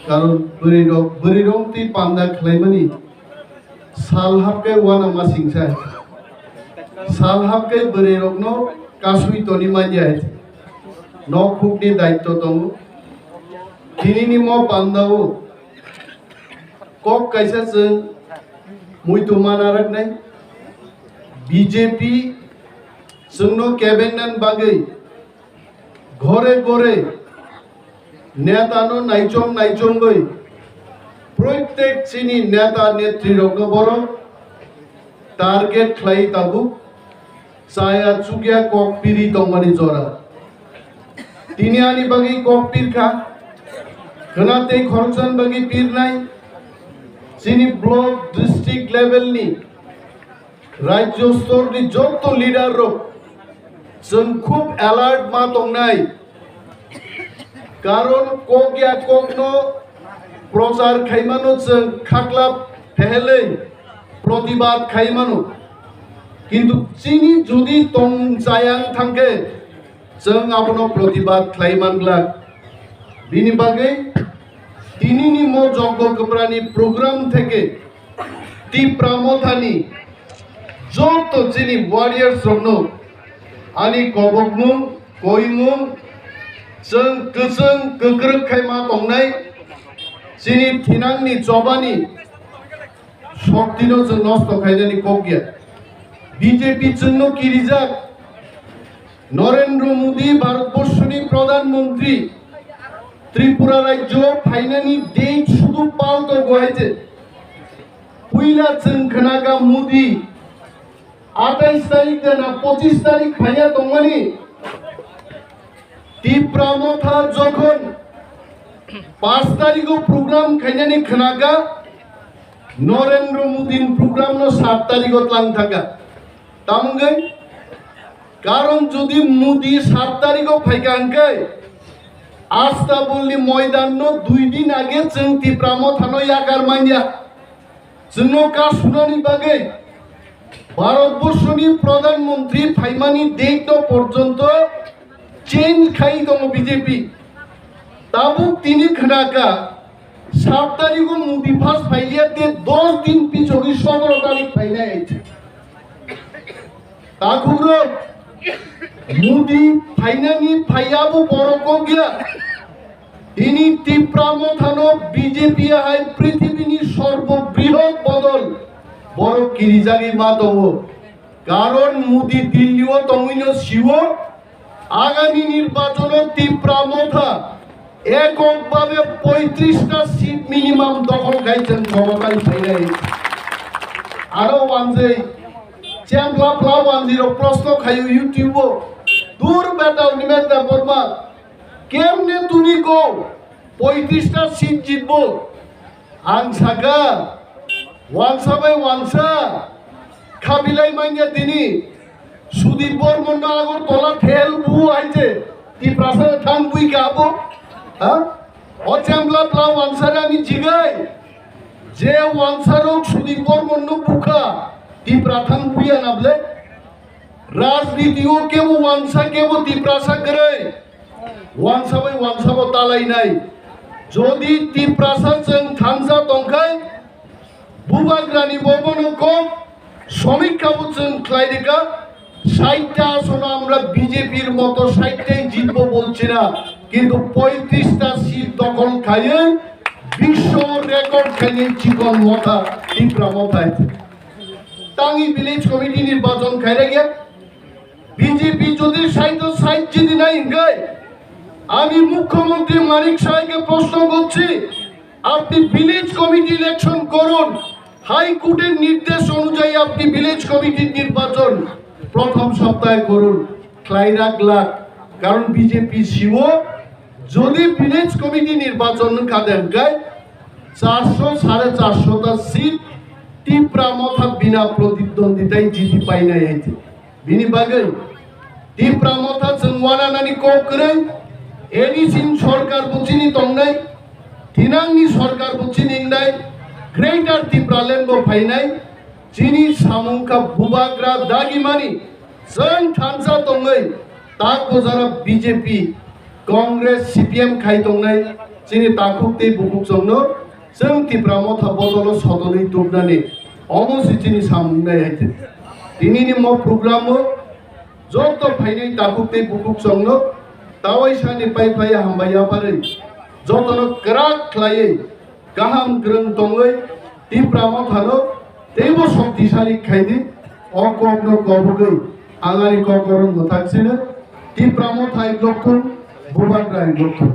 কারণ বরিরং তি পান্দা খাইমানি সাল হাবকে ওয়ানা মাসিংসাই সাল হাবকে বরিরংনো কাসুই তনি মাইয়াই নখুকনি দায়িত্ব দङ दिनैनि म पान्दाव कक कायसा जों मुइतो मानारनाय बीजेपी जोंनो केबिनेट बागै घरे घरे नेतानो नायचंगै प्रत्येक चिनि नेता नेत्रीरकनो बरो टार्गेट खालाय ताबु साया चुगिया कक पिरितंगमानि जरा दिनियानि बागै कक पिरखा खोनाते खरचन बागै पिरनाय जिनि ब्लक डिस्ट्रिक्ट लेवलनि राज्य स्तरनि जत लिडार जों खूब अलर्ट मा दंनाय कारण कगिया ककनो प्रचार खाइमानो जों खाख्लाब फेहेलै प्रतिबाद खाइमानो किन्तु चिनि जुदि तं जायां थांखे जों आपनो प्रतिबाद खाइमानब्ला बिनि बागै दिनैनि म जंग गोब्रानि प्रोग्राम थेके टिप्रा मथानि जत जिनि वारियर्स रंनो आनि कबकमुं कयमुं जों गोजों गोग्रो खायमा दंनाय जिनि थिनांनि जबानि शक्तिनो जों नष्ट खायनानि कगिया बीजेपी जोंनो किरिजाक नरेंद्र मोदी भारतबर्षनि प्रधानमंत्री त्रिपुरा राज्य फाइनानि डेट शुधु पाल्टो गयेছে पुइला जों खोनागा मोदी 28 तारिख देना 25 तारिख फाइया दंमानि टिप्रा मथा जखन 5 तारिखो प्रोग्राम खायनानि खोनागा नरेंद्र मोदी प्रोग्राम नो 7 तारिखो तलां थागा तामंगै कारण जदि मोदी 7 तारिखो फाइकांकै आस्था बोलनी मैदान नो 2 दिन आगे जों टिप्रा मथानो याकार मानिया जोंनो का सुनानि बागै भारतबर्षनि प्रधानमंत्री फाइमानि डेट पर्यन्त चेंज खाई दङ बीजेपी ताबु तिनि खोनाका 7 तारिखो मोदी फार्स्ट फाइलिया दे 10 दिन पिछोगी 17 तारिख फाइनाय ताखुरो मोदी फाइनानि फाइयाबो बरको गया दिनी टिप्रा मथानो बीजेपी हाय पृथ्वीनि सर्वबृहत बदल बड़ किरिजागि मा दङ कारण मोदी दिल्लीओ दङिनो शिव आगामी निर्वाचन टिप्रा मथा एककभावे 35टा सीट मिनिमाम दखल खाइছেন ক্ষমতায় ফাইনাই आरो वानजै चेम्पला प्ला 10 प्रश्न खायो यूट्यूब दूर बेटा निमेदा बर्मा केमने तुनी को 35टा सीट जितबो आं साका वानसा बाय वानसा खाबिलाई माइया दिनी सुदीप बर्मन आगर तला फेल बु आइजे टिप्रासा थां बुइ गाबो हा अचेम्पला प्ला वानसारे आमी जिगाय जे वानसारक सुदीप बर्मन नो बुखा टिप्रा थां बुइया नाबले राजनीतिओ केबो वानसा केबो टिप्रासा गरै वानसा बाय वानसा बो तालायनाय जदि टिप्रासा जों थांजा दंखाय बुबाग्रानि बबनको समीक्षाबो जों खालायदिका 60टा आसन আমরা বিজেপির মতো 60টাই জিতবো বলছি না কিন্তু 35টা সিট দখল খাইয়ে বিশ্ব রেকর্ড খাইয়ে চিকন মথা টিপ্রা মথায় টাঙ্গি ভিলেজ কমিটি নির্বাচন খাইরে গিয়া বিজেপি যদি 60 জিতি নাই গায় আমি মুখ্যমন্ত্রী মানিক সাহেবকে প্রশ্ন করছি আপনি ভিলেজ কমিটি ইলেকশন করুন হাইকোর্টের নির্দেশ অনুযায়ী আপনি ভিলেজ কমিটির নির্বাচন प्रथम सप्ताहे करुन क्लाइराक लाख कारण बीजेपी शिव जदि विलेज कमिटी निर्वाचन खादेन गाय 400 450टा सीट टिप्रा मथा बिना प्रतिद्वंदिताय जिति पाइनाय आइते बिनि बागै टिप्रा मथा जों वानानानि कोकरै एनिसिन सरकार बुचिनि तंनाय थिनांनि सरकार बुचिनिंनाय ग्रेटर टिप्रा लेंगो फाइनाय जिनि सामुंखा बुबाग्रा दागिमानि जों थांजा दङै ताको जाना बीजेपी कांग्रेस सीपीएम खाइ दंनाय sini takuk te bukuk songno जों Tipra Motha botolo sodonai tubnani omosi sini samnai haite dinini mo program joto phainai takuk te bukuk songno tawai sani pai pai hambaya pare jotono krak khlai gaham grung tongai Tipra Motha no tebo শক্তিশালী খাইদি অকগ্ন কবগৈ আঙারি ককরণ থাকছিল Tipra Motha এক লক্ষণ ভুবান রায় লক্ষণ